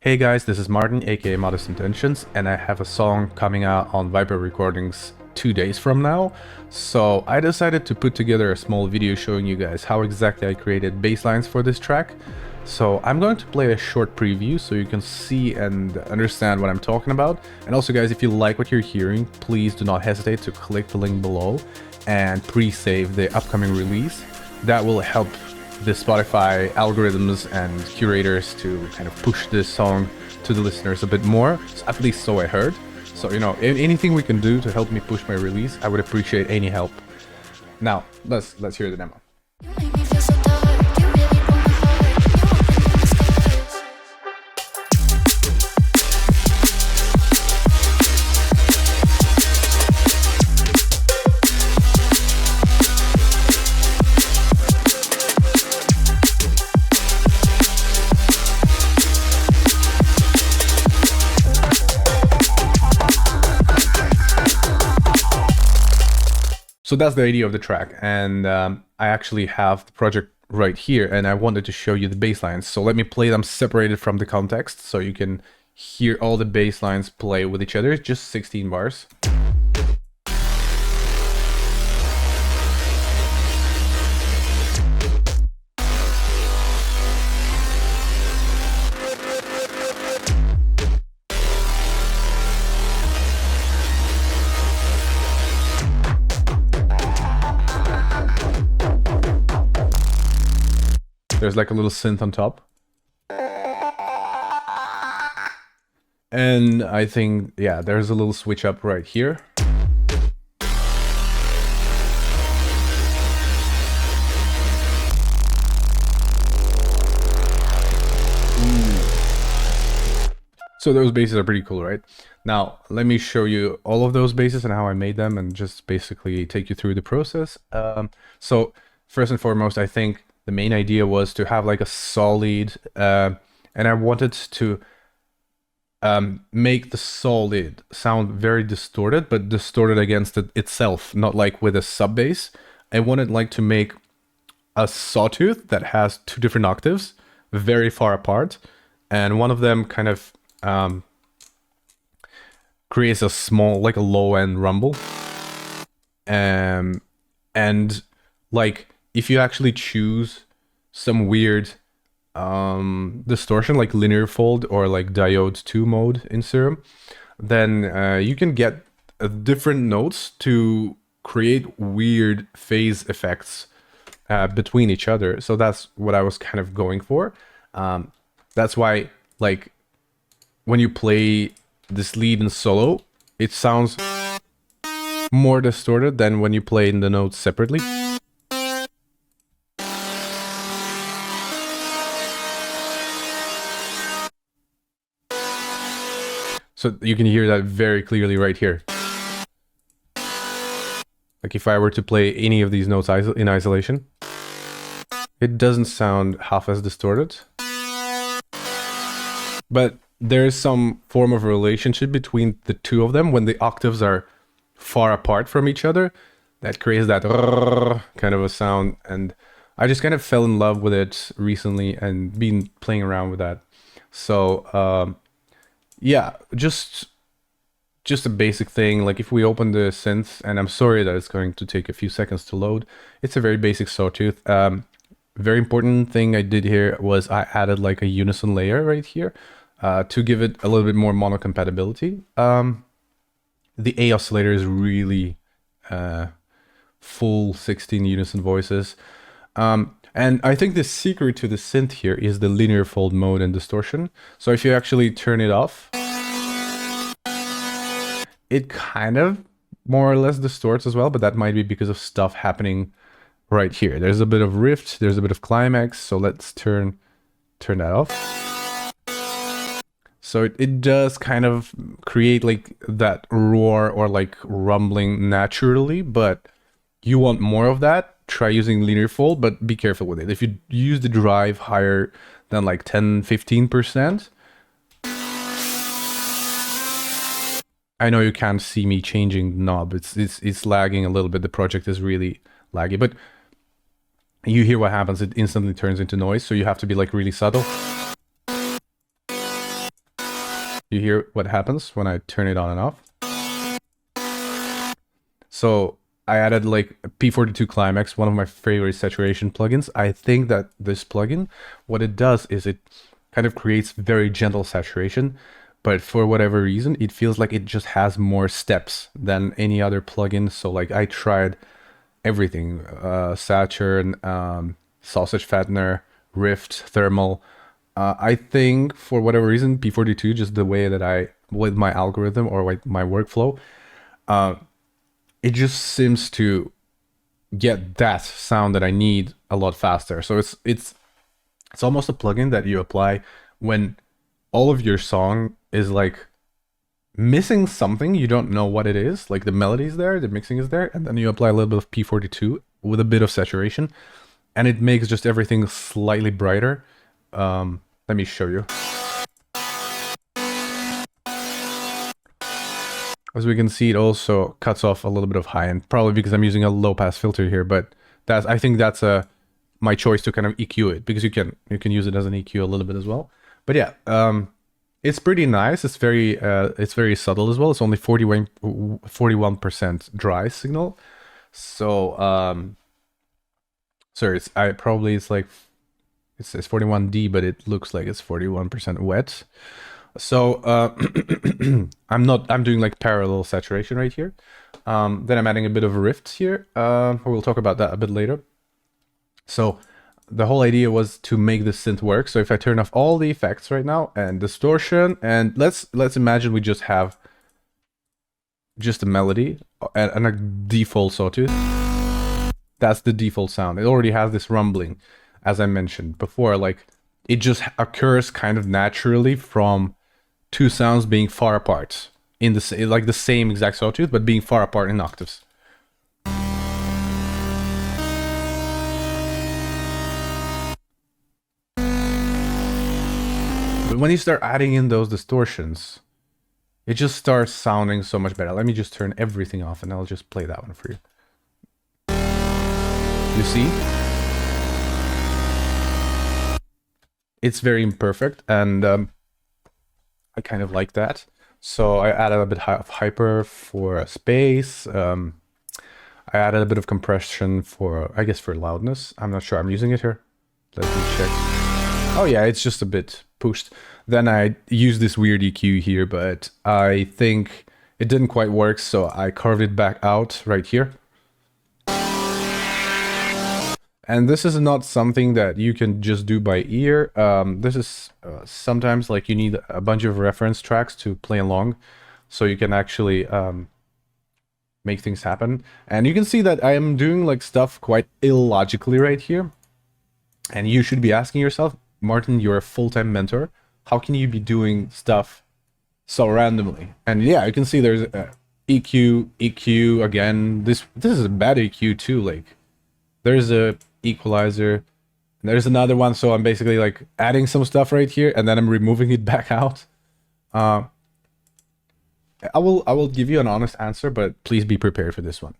Hey guys, this is Martin, aka Modest Intentions, and I have a song coming out on Viper Recordings 2 days from now. So I decided to put together a small video showing you guys how exactly I created bass lines for this track. So I'm going to play a short preview so you can see and understand what I'm talking about. And also guys, if you like what you're hearing, please do not hesitate to click the link below and pre-save the upcoming release. That will help the Spotify algorithms and curators to kind of push this song to the listeners a bit more, at least so I heard. So, you know, anything we can do to help me push my release, I would appreciate any help. Now, let's hear the demo. So that's the idea of the track, and I actually have the project right here, and I wanted to show you the bass lines. So let me play them separated from the context, so you can hear all the bass lines play with each other. It's just 16 bars. There's like a little synth on top. And I think, yeah, there's a little switch up right here. So those basses are pretty cool, right? Now, let me show you all of those basses and how I made them and just basically take you through the process. So first and foremost, I think the main idea was to have like a solid, and I wanted to make the solid sound very distorted, but distorted against it itself, not like with a sub bass. I wanted like to make a sawtooth that has two different octaves very far apart, and one of them kind of creates a small, like a low end rumble. And like, if you actually choose some weird distortion like linear fold or like diode 2 mode in Serum, then you can get different notes to create weird phase effects between each other. So that's what I was kind of going for. That's why, like, when you play this lead in solo, it sounds more distorted than when you play in the notes separately. So you can hear that very clearly right here. Like if I were to play any of these notes in isolation, it doesn't sound half as distorted. But there's some form of relationship between the two of them when the octaves are far apart from each other. That creates that kind of a sound. And I just kind of fell in love with it recently and been playing around with that. So, yeah, just a basic thing. Like if we open the synth, and I'm sorry that it's going to take a few seconds to load. It's a very basic sawtooth. Very important thing I did here was I added like a unison layer right here to give it a little bit more mono compatibility. The A oscillator is really full 16 unison voices. And I think the secret to the synth here is the linear fold mode and distortion. So if you actually turn it off, it kind of more or less distorts as well, but that might be because of stuff happening right here. There's a bit of rift, there's a bit of climax, so let's turn that off. So it does kind of create like that roar or like rumbling naturally, but you want more of that, try using linear fold, but be careful with it. If you use the drive higher than like 10-15%, I know you can't see me changing the knob. It's lagging a little bit. The project is really laggy, but you hear what happens. It instantly turns into noise, so you have to be like really subtle. You hear what happens when I turn it on and off? So I added like a P42 Climax, one of my favorite saturation plugins. I think that this plugin, what it does is it kind of creates very gentle saturation, but for whatever reason, it feels like it just has more steps than any other plugin. So like I tried everything, Saturn, Sausage Fattener, Rift, Thermal. I think for whatever reason, P42, just the way that with my algorithm or with my workflow, it just seems to get that sound that I need a lot faster. So it's almost a plugin that you apply when all of your song is like missing something, you don't know what it is, like the melody's there, the mixing is there, and then you apply a little bit of P42 with a bit of saturation, and it makes just everything slightly brighter. Let me show you. As we can see, it also cuts off a little bit of high end, probably because I'm using a low pass filter here, but I think that's my choice to kind of EQ it, because you can use it as an EQ a little bit as well. But yeah, it's pretty nice. It's very subtle as well. It's only 41% dry signal. So sorry, it's 41D, but it looks like it's 41% wet. So I'm doing like parallel saturation right here. Then I'm adding a bit of a rift here. We'll talk about that a bit later. So the whole idea was to make this synth work. So if I turn off all the effects right now and distortion, and let's imagine we just have just a melody and a default sawtooth. That's the default sound. It already has this rumbling, as I mentioned before. Like it just occurs kind of naturally from two sounds being far apart in the same exact sawtooth, but being far apart in octaves. But when you start adding in those distortions, it just starts sounding so much better. Let me just turn everything off and I'll just play that one for you. You see? It's very imperfect, and I kind of like that. So I added a bit of hyper for space. I added a bit of compression for, I guess, for loudness. I'm not sure I'm using it here. Let me check. Oh yeah, it's just a bit pushed. Then I used this weird EQ here, but I think it didn't quite work, so I carved it back out right here. And this is not something that you can just do by ear. This is sometimes like you need a bunch of reference tracks to play along, so you can actually make things happen. And you can see that I am doing like stuff quite illogically right here. And you should be asking yourself, Martin, you're a full-time mentor. How can you be doing stuff so randomly? And yeah, you can see there's EQ, EQ again. This is a bad EQ too. Like there's a equalizer, and there's another one. So I'm basically like adding some stuff right here, and then I'm removing it back out. I will give you an honest answer, but please be prepared for this one.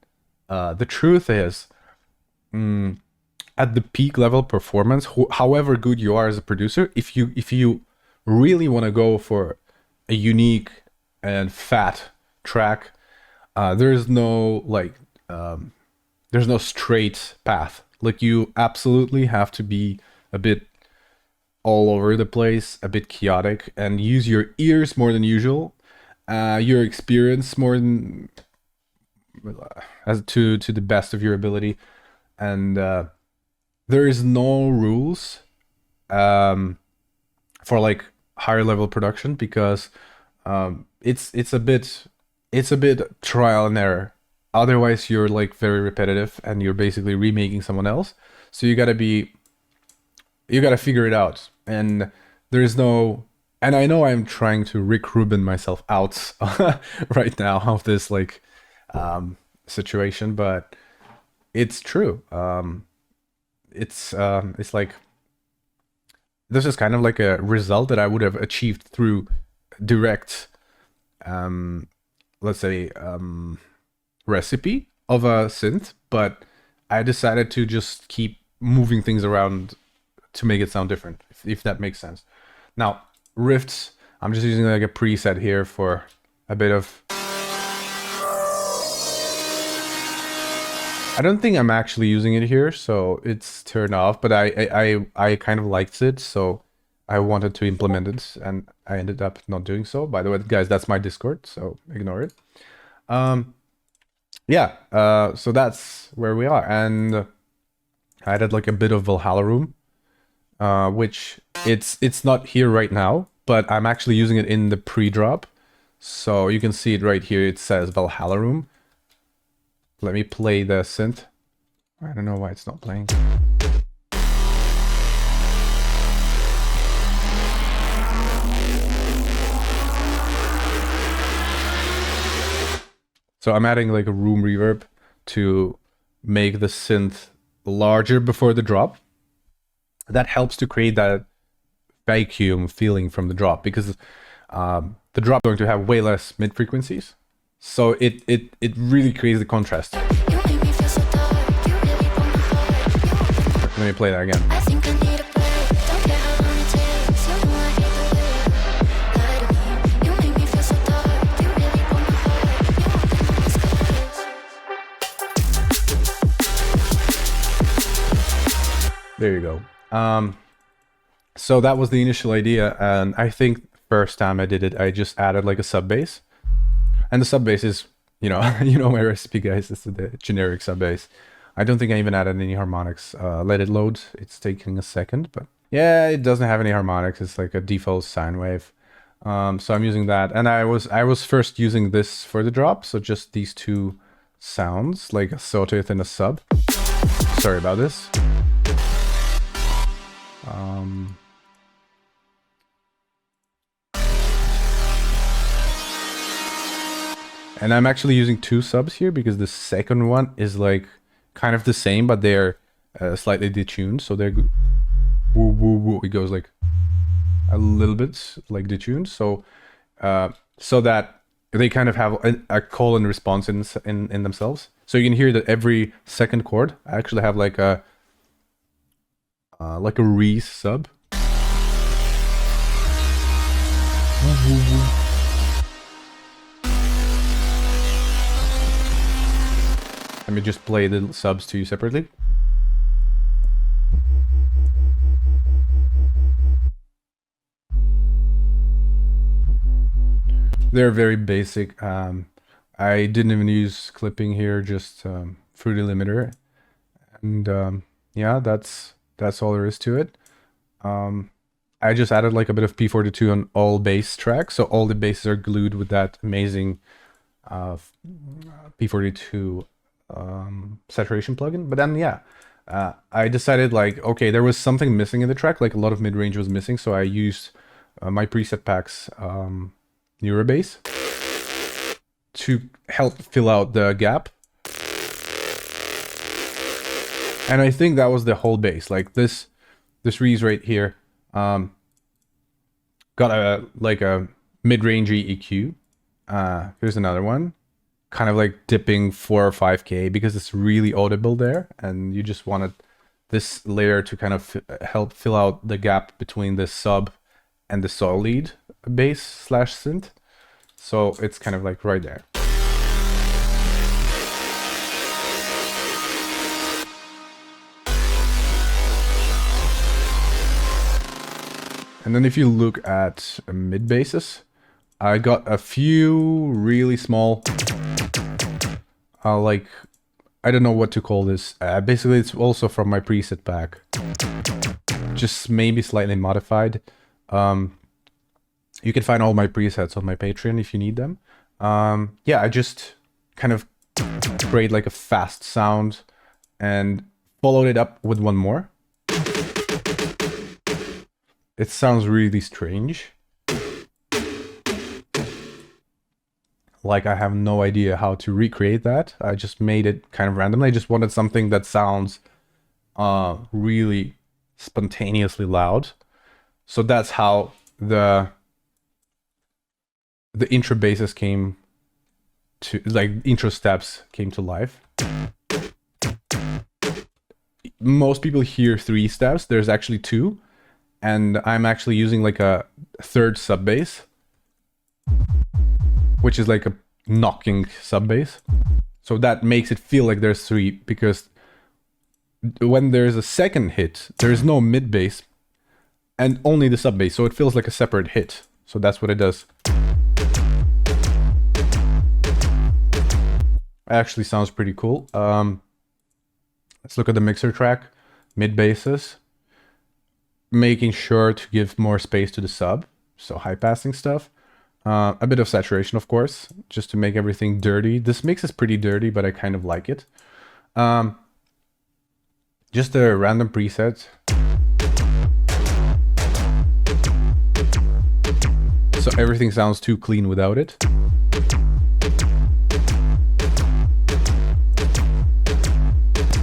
The truth is, at the peak level performance, however good you are as a producer, if you really want to go for a unique and fat track, there's no straight path. Like you absolutely have to be a bit all over the place, a bit chaotic, and use your ears more than usual, your experience more than to the best of your ability, and there is no rules for like higher level production, because it's a bit trial and error. Otherwise you're like very repetitive and you're basically remaking someone else. So you gotta figure it out. And there's no, and I know I'm trying to Rick Rubin myself out right now of this like situation, but it's true. It's like, this is kind of like a result that I would have achieved through direct, let's say, recipe of a synth, but I decided to just keep moving things around to make it sound different, if that makes sense. Now, rifts, I'm just using like a preset here for a bit of... I don't think I'm actually using it here, so it's turned off, but I kind of liked it, so I wanted to implement it, and I ended up not doing so. By the way, guys, that's my Discord, so ignore it. Yeah, so that's where we are, and I added like a bit of Valhalla room, which it's not here right now, but I'm actually using it in the pre-drop, so you can see it right here. It says Valhalla room. Let me play the synth. I don't know why it's not playing. So I'm adding like a room reverb to make the synth larger before the drop. That helps to create that vacuum feeling from the drop, because the drop is going to have way less mid frequencies. So it really creates the contrast. Let me play that again. There you go. So that was the initial idea, and I think first time I did it, I just added like a sub bass. And the sub bass is, you know, my recipe, guys. It's the generic sub bass. I don't think I even added any harmonics. Let it load. It's taking a second, but yeah, it doesn't have any harmonics. It's like a default sine wave. So I'm using that, and I was first using this for the drop. So just these two sounds, like a sawtooth and a sub. Sorry about this. And I'm actually using two subs here because the second one is like kind of the same, but they're slightly detuned. So they're woo woo woo. It goes like a little bit like detuned. So so that they kind of have a call and response in themselves. So you can hear that every second chord I actually have like a re sub. Let me just play the subs to you separately. They're very basic. I didn't even use clipping here, just Fruity Limiter. And yeah, that's all there is to it. I just added like a bit of P42 on all bass tracks, so all the basses are glued with that amazing P42 saturation plugin. But then yeah, I decided like, okay, there was something missing in the track, like a lot of mid-range was missing, so I used my preset packs Neurobass to help fill out the gap. And I think that was the whole bass. Like this rees right here got a mid-rangey EQ. Here's another one, kind of like dipping 4 or 5K because it's really audible there, and you just wanted this layer to kind of help fill out the gap between the sub and the saw lead bass / synth. So it's kind of like right there. And then if you look at mid basses, I got a few really small, like, I don't know what to call this. Basically, it's also from my preset pack, just maybe slightly modified. You can find all my presets on my Patreon if you need them. Yeah, I just kind of create like a fast sound and followed it up with one more. It sounds really strange. Like I have no idea how to recreate that. I just made it kind of randomly. I just wanted something that sounds really spontaneously loud. So that's how the intro basses came to, like, intro steps came to life. Most people hear 3 steps. There's actually 2. And I'm actually using like a third sub bass. which is like a knocking sub bass. So that makes it feel like there's 3, because when there's a second hit, there's no mid bass and only the sub bass, so it feels like a separate hit. So that's what it does. Actually sounds pretty cool. Let's look at the mixer track. Mid basses, making sure to give more space to the sub, so high passing stuff. A bit of saturation, of course, just to make everything dirty. This mix is pretty dirty, but I kind of like it. Just a random preset. So everything sounds too clean without it.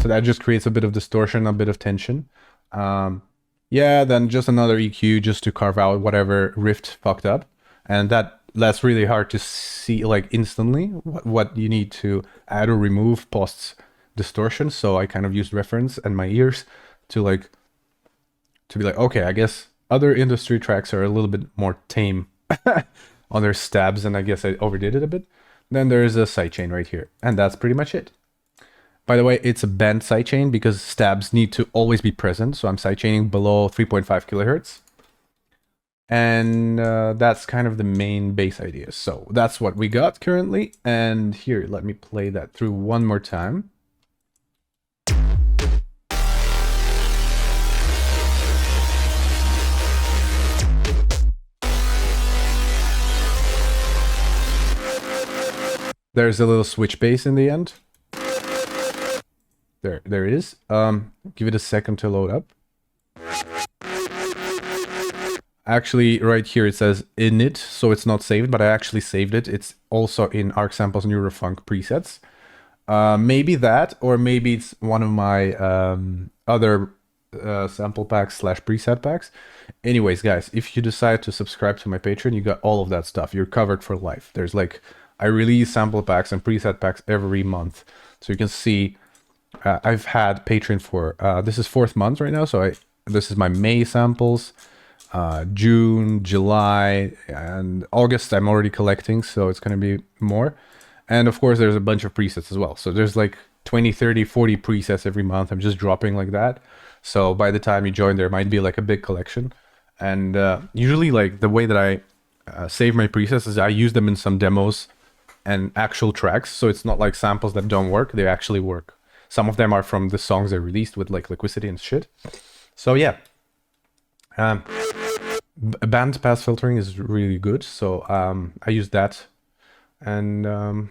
So that just creates a bit of distortion, a bit of tension. Yeah, then just another EQ just to carve out whatever riff fucked up. And that's really hard to see like instantly what you need to add or remove post distortion. So I kind of used reference and my ears to be like, okay, I guess other industry tracks are a little bit more tame on their stabs, and I guess I overdid it a bit. Then there's a sidechain right here, and that's pretty much it. By the way, it's a band sidechain because stabs need to always be present, so I'm sidechaining below 3.5 kilohertz. And that's kind of the main bass idea. So that's what we got currently. And here, let me play that through one more time. There's a little switch bass in the end. There it is. Give it a second to load up. Actually, right here it says init, so it's not saved, but I actually saved it. It's also in Arc Samples Neurofunk presets. Maybe that, or maybe it's one of my other sample packs / preset packs. Anyways, guys, if you decide to subscribe to my Patreon, you got all of that stuff. You're covered for life. There's I release sample packs and preset packs every month. So you can see I've had Patreon for, this is 4th month right now. So this is my May samples, June, July, and August I'm already collecting. So it's going to be more. And of course, there's a bunch of presets as well. So there's 20, 30, 40 presets every month. I'm just dropping like that. So by the time you join, there might be a big collection. And usually the way that I save my presets is I use them in some demos and actual tracks. So it's not like samples that don't work. They actually work. Some of them are from the songs I released with Liquicity and shit. So yeah. Band pass filtering is really good. So I use that. And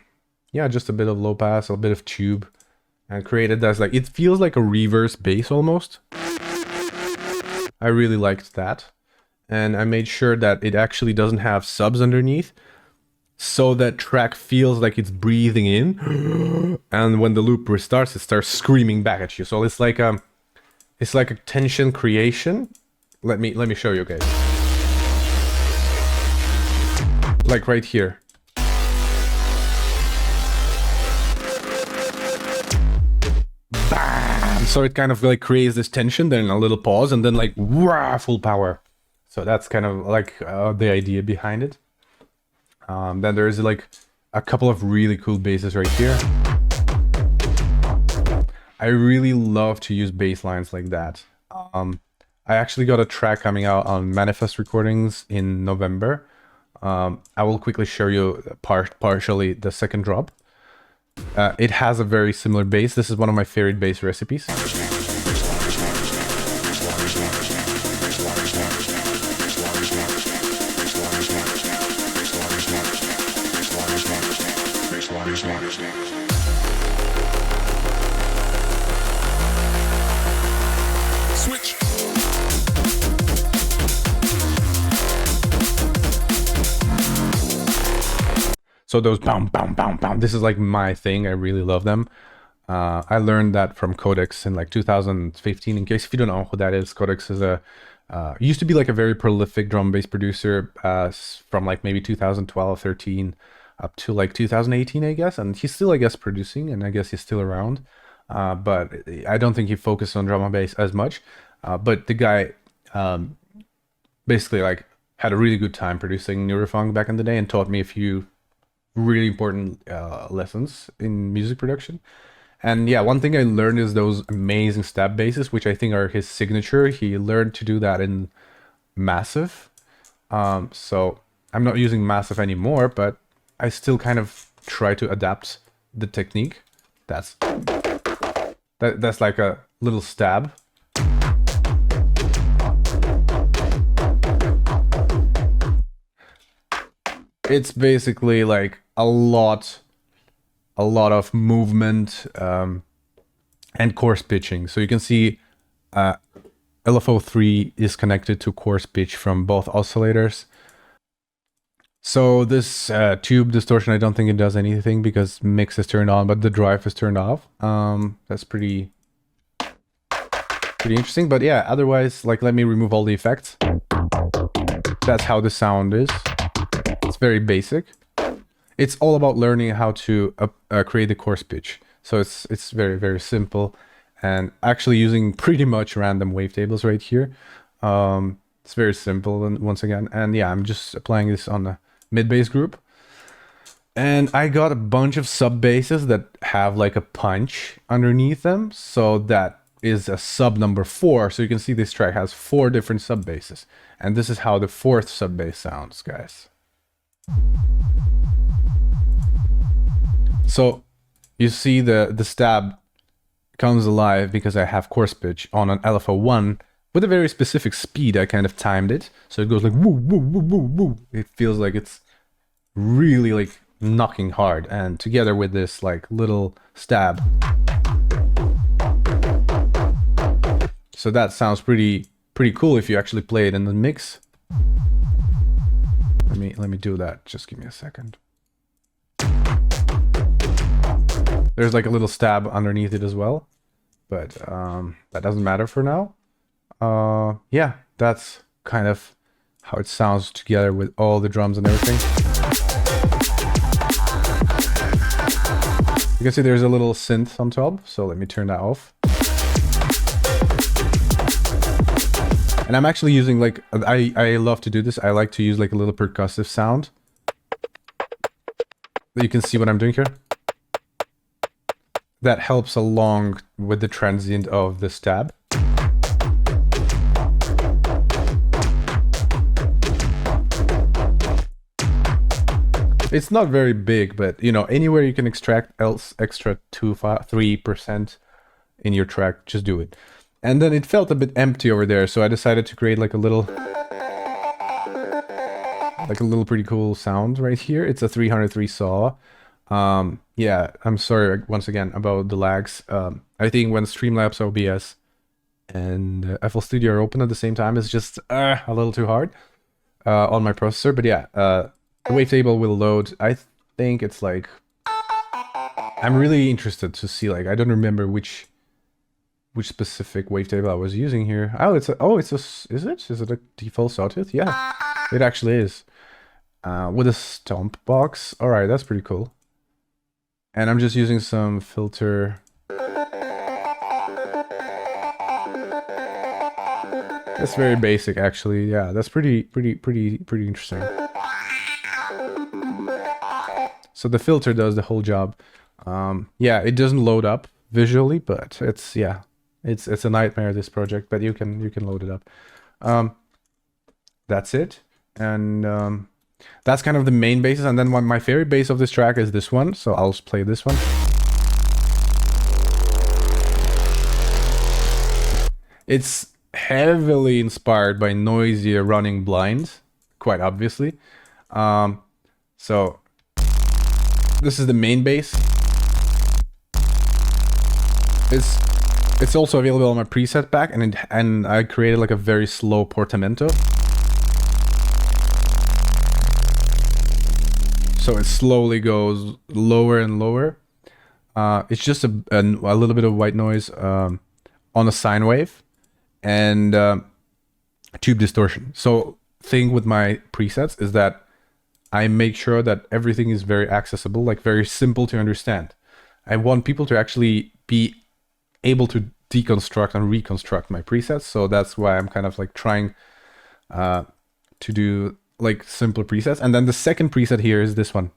yeah, just a bit of low pass, a bit of tube. And created as it feels like a reverse bass almost. I really liked that. And I made sure that it actually doesn't have subs underneath, so that track feels like it's breathing in, and when the loop restarts, it starts screaming back at you. So it's like a tension creation. Let me show you guys. Like right here. Bam! So it kind of creates this tension, then a little pause, and then wah, full power. So that's kind of the idea behind it. Then there's a couple of really cool basses right here. I really love to use bass lines like that. I actually got a track coming out on Manifest Recordings in November. I will quickly show you partially the second drop. It has a very similar bass. This is one of my favorite bass recipes. Switch. So those bam, bam, bam, bam, this is my thing. I really love them. I learned that from Codex in 2015. In case if you don't know who that is, Codex is used to be a very prolific drum and bass producer from maybe 2012, 13 up to 2018, I guess. And he's still, I guess, producing, and I guess he's still around. But I don't think he focused on drum and bass as much. But the guy basically had a really good time producing Neurofunk back in the day, and taught me a few really important lessons in music production. And yeah, one thing I learned is those amazing stab basses, which I think are his signature. He learned to do that in Massive. So I'm not using Massive anymore, but I still kind of try to adapt the technique. That's like a little stab. It's basically like a lot of movement and coarse pitching. So you can see LFO3 is connected to coarse pitch from both oscillators. So this tube distortion, I don't think it does anything because mix is turned on, but the drive is turned off. That's pretty interesting. But yeah, otherwise, like, let me remove all the effects. That's how the sound is. It's very basic. It's all about learning how to create the coarse pitch. So it's very, very simple, and actually using pretty much random wavetables right here. It's very simple, and once again, and yeah, I'm just applying this on the mid bass group. And I got a bunch of sub basses that have like a punch underneath them. So that is a sub number 4. So you can see this track has 4 different sub basses. And this is how the 4th sub bass sounds, guys. So you see the stab comes alive because I have coarse pitch on an LFO1 with a very specific speed. I kind of timed it, so it goes like woo woo woo woo woo. It feels like it's really like knocking hard, and together with this like little stab, so that sounds pretty cool if you actually play it in the mix. Let me do that. Just give me a second. There's like a little stab underneath it as well, but that doesn't matter for now. Yeah, that's kind of how it sounds together with all the drums and everything. You can see there's a little synth on top, so let me turn that off. And I'm actually using like, I love to do this. I like to use like a little percussive sound. You can see what I'm doing here. That helps along with the transient of the stab. It's not very big, but you know, anywhere you can extract extra 2-3% in your track, just do it. And then it felt a bit empty over there, so I decided to create like a little pretty cool sound right here. It's a 303 saw. Yeah, I'm sorry once again about the lags. I think when Streamlabs OBS and FL Studio are open at the same time, it's just a little too hard on my processor. But yeah, the wavetable will load. I think it's like, I'm really interested to see, like, I don't remember which specific wavetable I was using here. Oh, is it a default sawtooth? Yeah, it actually is. With a stomp box. All right, that's pretty cool. And I'm just using some filter. That's very basic, actually. Yeah, that's pretty interesting. So the filter does the whole job. Yeah, it doesn't load up visually, but it's a nightmare, this project. But you can load it up. That's it, and that's kind of the main basis. And then my favorite bass of this track is this one, so I'll play this one. It's heavily inspired by Noisier Running Blind, quite obviously. So this is the main bass. It's also available on my preset pack, and I created like a very slow portamento. So it slowly goes lower and lower. It's just a little bit of white noise on a sine wave and tube distortion. So thing with my presets is that I make sure that everything is very accessible, like very simple to understand. I want people to actually be able to deconstruct and reconstruct my presets. So that's why I'm kind of like trying to do like simpler presets. And then the second preset here is this one.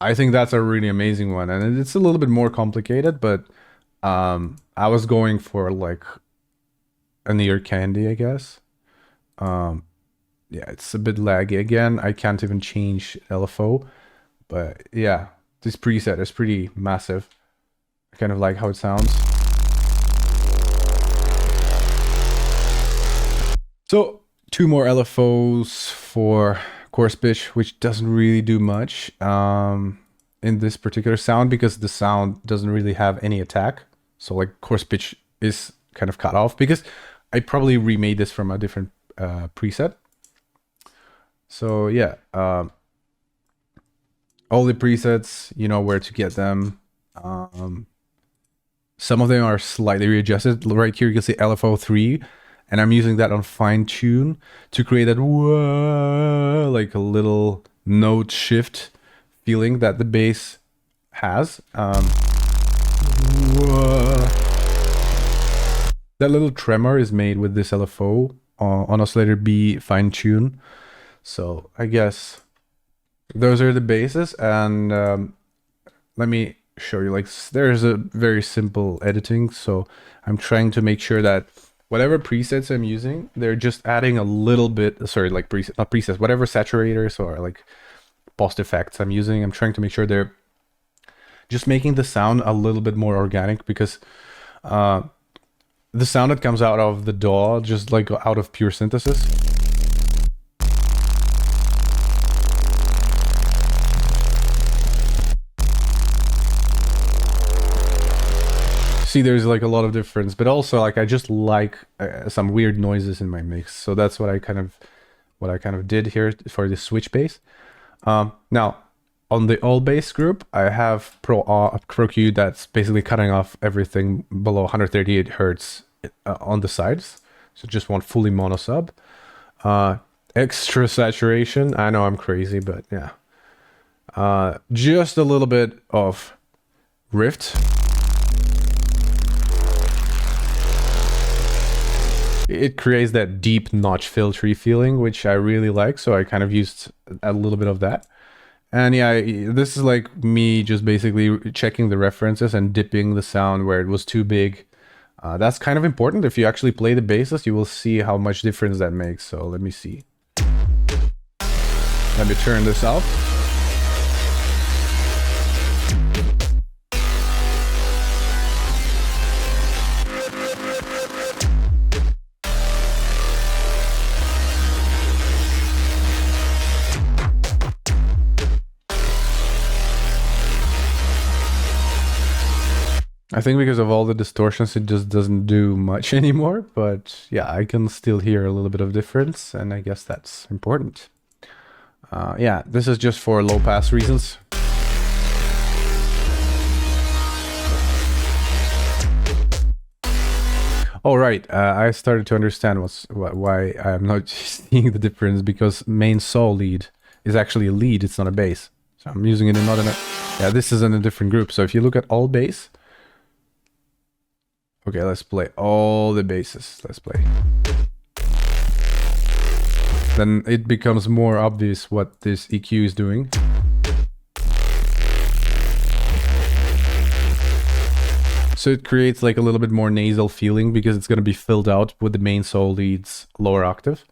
I think that's a really amazing one, and it's a little bit more complicated, but I was going for like an ear candy, I guess. Um, yeah, it's a bit laggy again. I can't even change LFO, but yeah, this preset is pretty massive. I kind of like how it sounds. So 2 more LFOs for coarse pitch, which doesn't really do much in this particular sound because the sound doesn't really have any attack. So like coarse pitch is kind of cut off because I probably remade this from a different preset. So yeah, all the presets, you know where to get them. Some of them are slightly readjusted. Right here you can see LFO 3, and I'm using that on fine tune to create that whoa, like a little note shift feeling that the bass has. That little tremor is made with this LFO on oscillator B fine tune. So I guess those are the bases, and let me show you. Like, there's a very simple editing, so I'm trying to make sure that whatever presets I'm using, they're just adding a little bit, sorry, like preset, not presets, whatever saturators or like post effects I'm using, I'm trying to make sure they're just making the sound a little bit more organic, because the sound that comes out of the DAW, just like out of pure synthesis, see there's like a lot of difference, but also like I just like some weird noises in my mix, so that's what I kind of did here for the switch bass. Now on the all bass group, I have Pro Q that's basically cutting off everything below 138 hertz on the sides, so just one fully mono sub. Extra saturation, I know I'm crazy, but yeah, just a little bit of rift. It creates that deep notch filtery feeling, which I really like, so I kind of used a little bit of that. And yeah, this is like me just basically checking the references and dipping the sound where it was too big. That's kind of important. If you actually play the basses, you will see how much difference that makes. So let me see. Let me turn this off. I think because of all the distortions, it just doesn't do much anymore, but yeah, I can still hear a little bit of difference, and I guess that's important. Yeah, this is just for low pass reasons. All right, I started to understand why I'm not seeing the difference, because main saw lead is actually a lead, it's not a bass. So I'm using it in yeah, this is in a different group. So if you look at all bass, okay, let's play all the basses. Let's play. Then it becomes more obvious what this EQ is doing. So it creates like a little bit more nasal feeling because it's going to be filled out with the main saw lead's lower octave.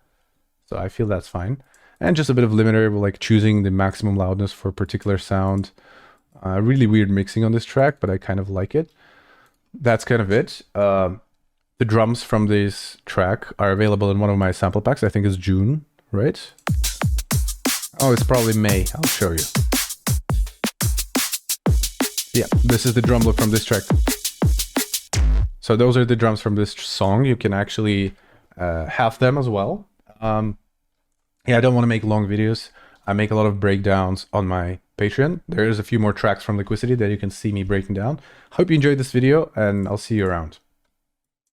So I feel that's fine. And just a bit of limiter, like choosing the maximum loudness for a particular sound. Really weird mixing on this track, but I kind of like it. That's kind of it. The drums from this track are available in one of my sample packs. I think it's June, right? Oh, it's probably May. I'll show you. Yeah, this is the drum loop from this track. So those are the drums from this song. You can actually have them as well. Yeah, I don't want to make long videos. I make a lot of breakdowns on my Patreon. There's a few more tracks from Liquidity that you can see me breaking down. Hope you enjoyed this video, and I'll see you around.